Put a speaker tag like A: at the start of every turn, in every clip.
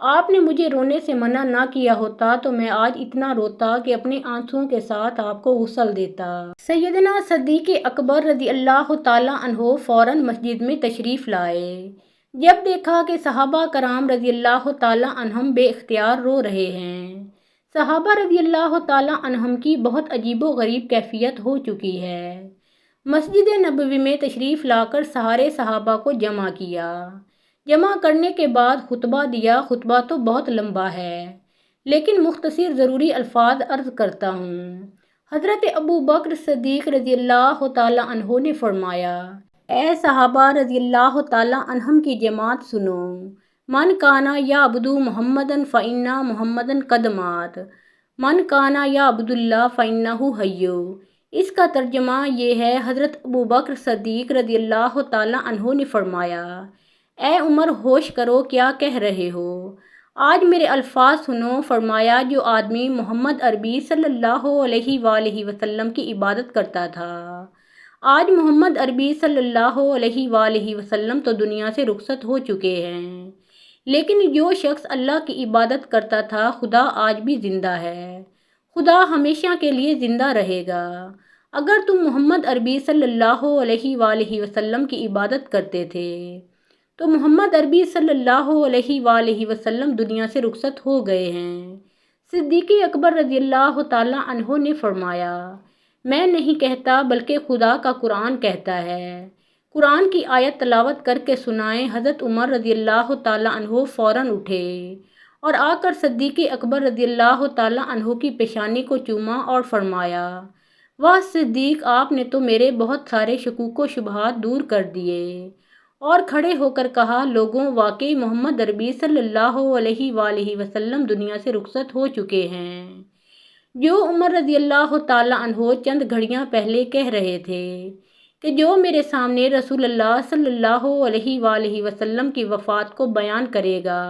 A: آپ نے مجھے رونے سے منع نہ کیا ہوتا تو میں آج اتنا روتا کہ اپنے آنسوؤں کے ساتھ آپ کو غسل دیتا۔ سیدنا صدیق اکبر رضی اللہ تعالیٰ عنہ فوراً مسجد میں تشریف لائے۔ جب دیکھا کہ صحابہ کرام رضی اللہ تعالیٰ عنہم بے اختیار رو رہے ہیں۔ صحابہ رضی اللہ تعالیٰ عنہم کی بہت عجیب و غریب کیفیت ہو چکی ہے۔ مسجد نبوی میں تشریف لا کر سارے صحابہ کو جمع کیا۔ جمع کرنے کے بعد خطبہ دیا۔ خطبہ تو بہت لمبا ہے لیکن مختصر ضروری الفاظ عرض کرتا ہوں۔ حضرت ابو بکر صدیق رضی اللہ تعالیٰ عنہ نے فرمایا، اے صحابہ رضی اللہ تعالیٰ عنہم کی جماعت سنو، من کانا یعبد محمدًا فإن محمدًا قد مات، من کانا یعبد اللہ فإنہ حی۔ اس کا ترجمہ یہ ہے، حضرت ابو بکر صدیق رضی اللہ تعالیٰ عنہ نے فرمایا، اے عمر ہوش کرو، کیا کہہ رہے ہو؟ آج میرے الفاظ سنو۔ فرمایا، جو آدمی محمد عربی صلی اللہ علیہ وآلہ وسلم کی عبادت کرتا تھا، آج محمد عربی صلی اللہ علیہ وآلہ وسلم تو دنیا سے رخصت ہو چکے ہیں، لیکن جو شخص اللہ کی عبادت کرتا تھا، خدا آج بھی زندہ ہے، خدا ہمیشہ کے لیے زندہ رہے گا۔ اگر تم محمد عربی صلی اللہ علیہ وآلہ وسلم کی عبادت کرتے تھے تو محمد عربی صلی اللہ علیہ وآلہ وسلم دنیا سے رخصت ہو گئے ہیں۔ صدیق اکبر رضی اللہ تعالیٰ عنہ نے فرمایا، میں نہیں کہتا بلکہ خدا کا قرآن کہتا ہے، قرآن کی آیت تلاوت کر کے سنائیں۔ حضرت عمر رضی اللہ تعالیٰ عنہ فوراً اٹھے اور آ کر صدیق اکبر رضی اللہ تعالیٰ عنہ کی پیشانی کو چوما اور فرمایا، واہ صدیق، آپ نے تو میرے بہت سارے شکوک و شبہات دور کر دیے۔ اور کھڑے ہو کر کہا، لوگوں، واقعی محمد عربی صلی اللہ علیہ وآلہ وسلم دنیا سے رخصت ہو چکے ہیں۔ جو عمر رضی اللہ تعالیٰ عنہ چند گھڑیاں پہلے کہہ رہے تھے کہ جو میرے سامنے رسول اللہ صلی اللہ علیہ وآلہ وسلم کی وفات کو بیان کرے گا،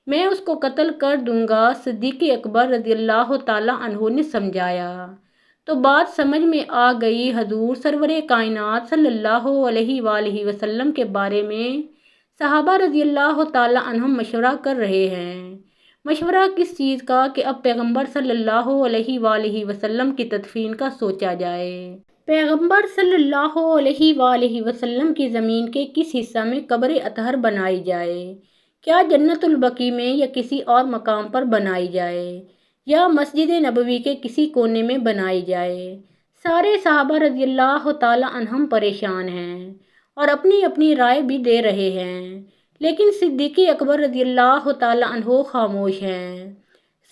A: میں اس کو قتل کر دوں گا۔ صدیق اکبر رضی اللہ تعالیٰ عنہ نے سمجھایا تو بات سمجھ میں آ گئی۔ حضور سرور کائنات صلی اللہ علیہ وآلہ وسلم کے بارے میں صحابہ رضی اللہ تعالیٰ عنہم مشورہ کر رہے ہیں۔ مشورہ کس چیز کا؟ کہ اب پیغمبر صلی اللہ علیہ وآلہ وسلم کی تدفین کا سوچا جائے۔ پیغمبر صلی اللہ علیہ وآلہ وسلم کی زمین کے کس حصہ میں قبر اطہر بنائی جائے؟ کیا جنت البقیع میں یا کسی اور مقام پر بنائی جائے یا مسجد نبوی کے کسی کونے میں بنائی جائے؟ سارے صحابہ رضی اللہ تعالیٰ عنہم پریشان ہیں اور اپنی اپنی رائے بھی دے رہے ہیں، لیکن صدیق اکبر رضی اللہ تعالیٰ عنہ خاموش ہیں۔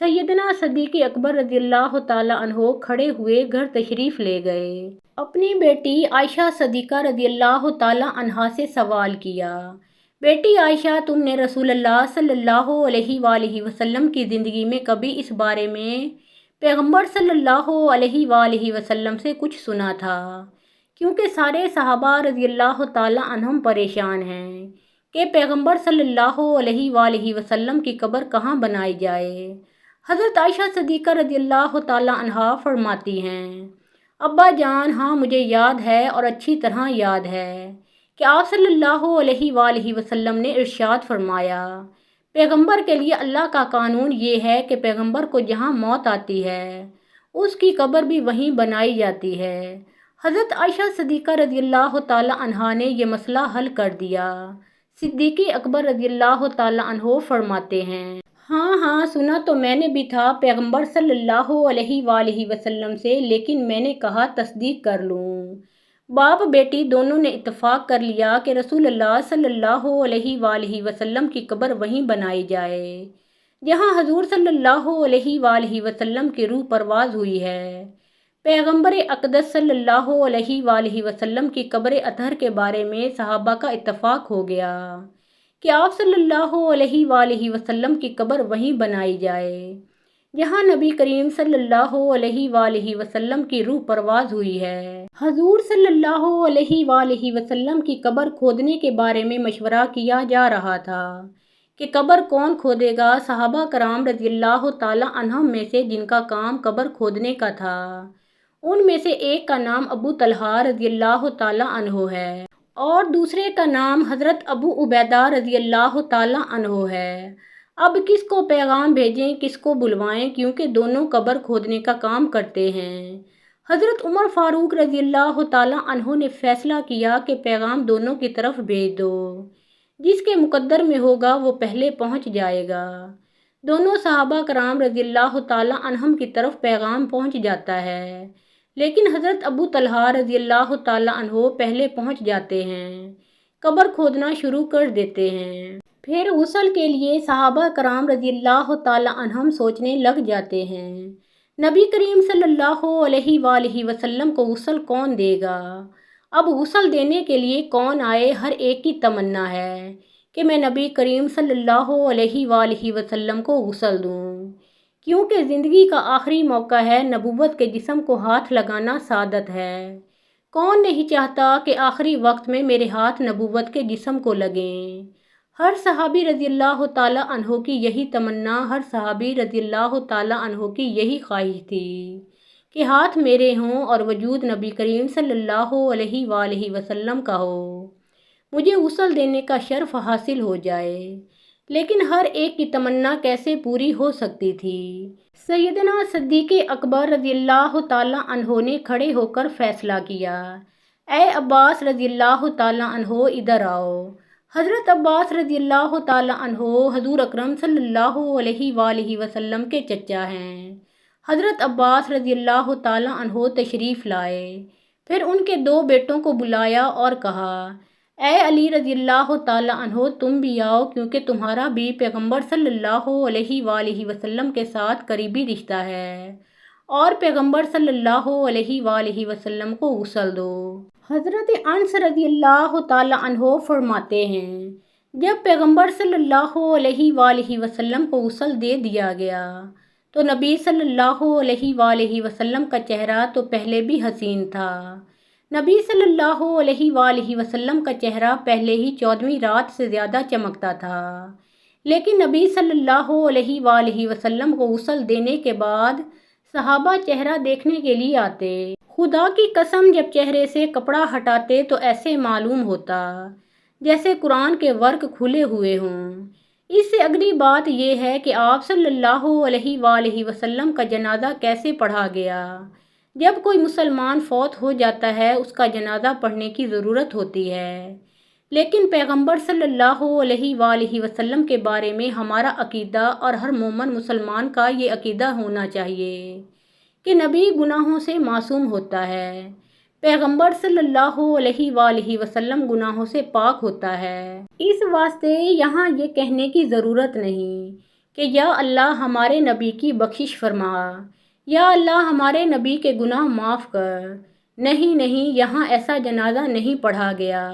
A: سیدنا صدیق اکبر رضی اللہ تعالیٰ عنہ کھڑے ہوئے گھر تشریف لے گئے۔ اپنی بیٹی عائشہ صدیقہ رضی اللہ تعالیٰ عنہا سے سوال کیا، بیٹی عائشہ، تم نے رسول اللہ صلی اللہ علیہ وآلہ وسلم کی زندگی میں کبھی اس بارے میں پیغمبر صلی اللہ علیہ وآلہ وسلم سے کچھ سنا تھا؟ کیونکہ سارے صحابہ رضی اللہ تعالیٰ عنہم پریشان ہیں کہ پیغمبر صلی اللہ علیہ وآلہ وسلم کی قبر کہاں بنائی جائے۔ حضرت عائشہ صدیقہ رضی اللہ تعالیٰ عنہا فرماتی ہیں، ابا جان، ہاں مجھے یاد ہے اور اچھی طرح یاد ہے کہ آپ صلی اللہ علیہ وآلہ وسلم نے ارشاد فرمایا، پیغمبر کے لیے اللہ کا قانون یہ ہے کہ پیغمبر کو جہاں موت آتی ہے اس کی قبر بھی وہیں بنائی جاتی ہے۔ حضرت عائشہ صدیقہ رضی اللہ تعالیٰ عنہا نے یہ مسئلہ حل کر دیا۔ صدیق اکبر رضی اللہ تعالیٰ عنہ فرماتے ہیں، ہاں ہاں، سنا تو میں نے بھی تھا پیغمبر صلی اللہ علیہ وآلہ وسلم سے، لیکن میں نے کہا تصدیق کر لوں۔ باپ بیٹی دونوں نے اتفاق کر لیا کہ رسول اللہ صلی اللہ علیہ وآلہ وسلم کی قبر وہیں بنائی جائے جہاں حضور صلی اللہ علیہ وآلہ وسلم کی روح پرواز ہوئی ہے۔ پیغمبر اقدس صلی اللہ علیہ وآلہ وسلم کی قبر اطہر کے بارے میں صحابہ کا اتفاق ہو گیا کہ آپ صلی اللہ علیہ وآلہ وسلم کی قبر وہیں بنائی جائے جہاں نبی کریم صلی اللہ علیہ وآلہ وسلم کی روح پرواز ہوئی ہے۔ حضور صلی اللہ علیہ وآلہ وسلم کی قبر کھودنے کے بارے میں مشورہ کیا جا رہا تھا کہ قبر کون کھودے گا۔ صحابہ کرام رضی اللہ تعالیٰ عنہم میں سے جن کا کام قبر کھودنے کا تھا، ان میں سے ایک کا نام ابو طلحہ رضی اللہ تعالیٰ عنہ ہے اور دوسرے کا نام حضرت ابو عبیدہ رضی اللہ تعالیٰ عنہ ہے۔ اب کس کو پیغام بھیجیں، کس کو بلوائیں، کیونکہ دونوں قبر کھودنے کا کام کرتے ہیں۔ حضرت عمر فاروق رضی اللہ تعالیٰ عنہ نے فیصلہ کیا کہ پیغام دونوں کی طرف بھیج دو، جس کے مقدر میں ہوگا وہ پہلے پہنچ جائے گا۔ دونوں صحابہ کرام رضی اللہ تعالیٰ عنہم کی طرف پیغام پہنچ جاتا ہے، لیکن حضرت ابو طلحہ رضی اللہ تعالیٰ عنہ پہلے پہنچ جاتے ہیں، قبر کھودنا شروع کر دیتے ہیں۔ پھر غسل کے لیے صحابہ کرام رضی اللہ تعالیٰ عنہم سوچنے لگ جاتے ہیں، نبی کریم صلی اللہ علیہ وآلہ وسلم کو غسل کون دے گا؟ اب غسل دینے کے لیے کون آئے؟ ہر ایک کی تمنا ہے کہ میں نبی کریم صلی اللہ علیہ وآلہ وسلم کو غسل دوں، کیونکہ زندگی کا آخری موقع ہے، نبوت کے جسم کو ہاتھ لگانا سعادت ہے۔ کون نہیں چاہتا کہ آخری وقت میں میرے ہاتھ نبوت کے جسم کو لگیں؟ ہر صحابی رضی اللہ تعالیٰ عنہ کی یہی تمنا، ہر صحابی رضی اللہ تعالیٰ عنہ کی یہی خواہش تھی کہ ہاتھ میرے ہوں اور وجود نبی کریم صلی اللہ علیہ وآلہ وسلم کا ہو، مجھے غسل دینے کا شرف حاصل ہو جائے۔ لیکن ہر ایک کی تمنا کیسے پوری ہو سکتی تھی؟ سیدنا صدیق اکبر رضی اللہ تعالیٰ عنہ نے کھڑے ہو کر فیصلہ کیا، اے عباس رضی اللہ تعالیٰ عنہ ادھر آؤ۔ حضرت عباس رضی اللہ تعالیٰ عنہ حضور اکرم صلی اللہ علیہ وآلہ وسلم کے چچا ہیں۔ حضرت عباس رضی اللہ تعالیٰ عنہ تشریف لائے، پھر ان کے دو بیٹوں کو بلایا اور کہا، اے علی رضی اللہ تعالیٰ عنہ تم بھی آؤ، کیونکہ تمہارا بھی پیغمبر صلی اللہ علیہ وآلہ وسلم کے ساتھ قریبی رشتہ ہے، اور پیغمبر صلی اللہ علیہ وآلہ وسلم کو غسل دو۔ حضرت انس رضی اللہ تعالیٰ عنہ فرماتے ہیں، جب پیغمبر صلی اللہ علیہ وآلہ وسلم کو غسل دے دیا گیا تو نبی صلی اللہ علیہ وآلہ وسلم کا چہرہ تو پہلے بھی حسین تھا۔ نبی صلی اللہ علیہ وآلہ وسلم کا چہرہ پہلے ہی 14ویں رات سے زیادہ چمکتا تھا، لیکن نبی صلی اللہ علیہ وآلہ وسلم کو غسل دینے کے بعد صحابہ چہرہ دیکھنے کے لیے آتے۔ خدا کی قسم جب چہرے سے کپڑا ہٹاتے تو ایسے معلوم ہوتا جیسے قرآن کے ورق کھلے ہوئے ہوں۔ اس سے اگلی بات یہ ہے کہ آپ صلی اللہ علیہ وآلہ وسلم کا جنازہ کیسے پڑھا گیا؟ جب کوئی مسلمان فوت ہو جاتا ہے اس کا جنازہ پڑھنے کی ضرورت ہوتی ہے، لیکن پیغمبر صلی اللہ علیہ وآلہ وسلم کے بارے میں ہمارا عقیدہ اور ہر مومن مسلمان کا یہ عقیدہ ہونا چاہیے کہ نبی گناہوں سے معصوم ہوتا ہے، پیغمبر صلی اللہ علیہ وآلہ وسلم گناہوں سے پاک ہوتا ہے۔ اس واسطے یہاں یہ کہنے کی ضرورت نہیں کہ یا اللہ ہمارے نبی کی بخشش فرما، یا اللہ ہمارے نبی کے گناہ معاف کر۔ نہیں نہیں، یہاں ایسا جنازہ نہیں پڑھا گیا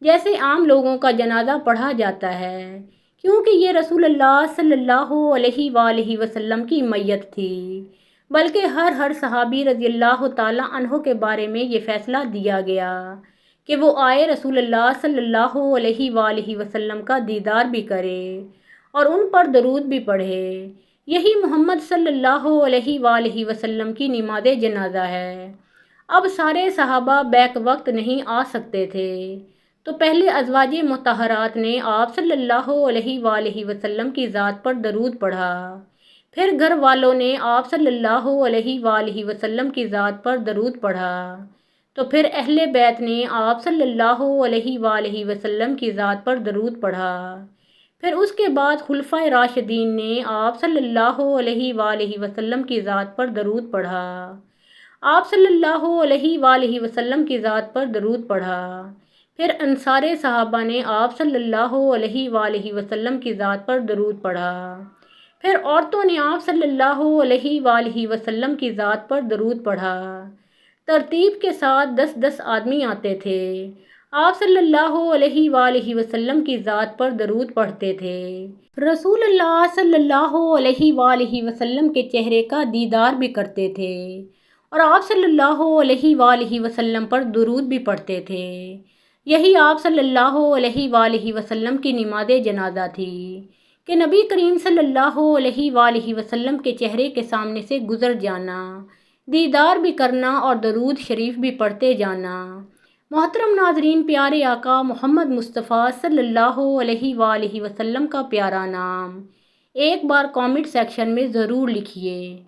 A: جیسے عام لوگوں کا جنازہ پڑھا جاتا ہے، کیونکہ یہ رسول اللہ صلی اللہ علیہ وآلہ وسلم کی میت تھی، بلکہ ہر صحابی رضی اللہ تعالیٰ عنہ کے بارے میں یہ فیصلہ دیا گیا کہ وہ آئے رسول اللہ صلی اللہ علیہ وآلہ وسلم کا دیدار بھی کرے اور ان پر درود بھی پڑھے۔ یہی محمد صلی اللہ علیہ وآلہ وسلم کی نماز جنازہ ہے۔ اب سارے صحابہ بیک وقت نہیں آ سکتے تھے، تو پہلے ازواج مطہرات نے آپ صلی اللہ علیہ وآلہ وسلم کی ذات پر درود پڑھا، پھر گھر والوں نے آپ صلی اللہ علیہ وآلہ وسلم کی ذات پر درود پڑھا، تو پھر اہل بیت نے آپ صلی اللہ علیہ وآلہ وسلم کی ذات پر درود پڑھا، پھر اس کے بعد خلفائے راشدین نے آپ صلی اللہ علیہ وآلہ وسلم کی ذات پر درود پڑھا، آپ صلی اللہ علیہ وآلہ وسلم کی ذات پر درود پڑھا، پھر انصار صحابہ نے آپ صلی اللہ علیہ وآلہ وسلم کی ذات پر درود پڑھا، پھر عورتوں نے آپ صلی اللہ علیہ وآلہ وسلم کی ذات پر درود پڑھا۔ ترتیب کے ساتھ 10 آدمی آتے تھے، آپ صلی اللہ علیہ وآلہ وسلم کی ذات پر درود پڑھتے تھے، رسول اللہ صلی اللہ علیہ وآلہ وسلم کے چہرے کا دیدار بھی کرتے تھے، اور آپ صلی اللہ علیہ وآلہ وسلم پر درود بھی پڑھتے تھے۔ یہی آپ صلی اللہ علیہ وآلہ وسلم کی نماز جنازہ تھی کہ نبی کریم صلی اللہ علیہ وآلہ وسلم کے چہرے کے سامنے سے گزر جانا، دیدار بھی کرنا اور درود شریف بھی پڑھتے جانا۔ محترم ناظرین، پیارے آقا محمد مصطفیٰ صلی اللہ علیہ وآلہ وسلم کا پیارا نام ایک بار کامنٹ سیکشن میں ضرور لکھیے۔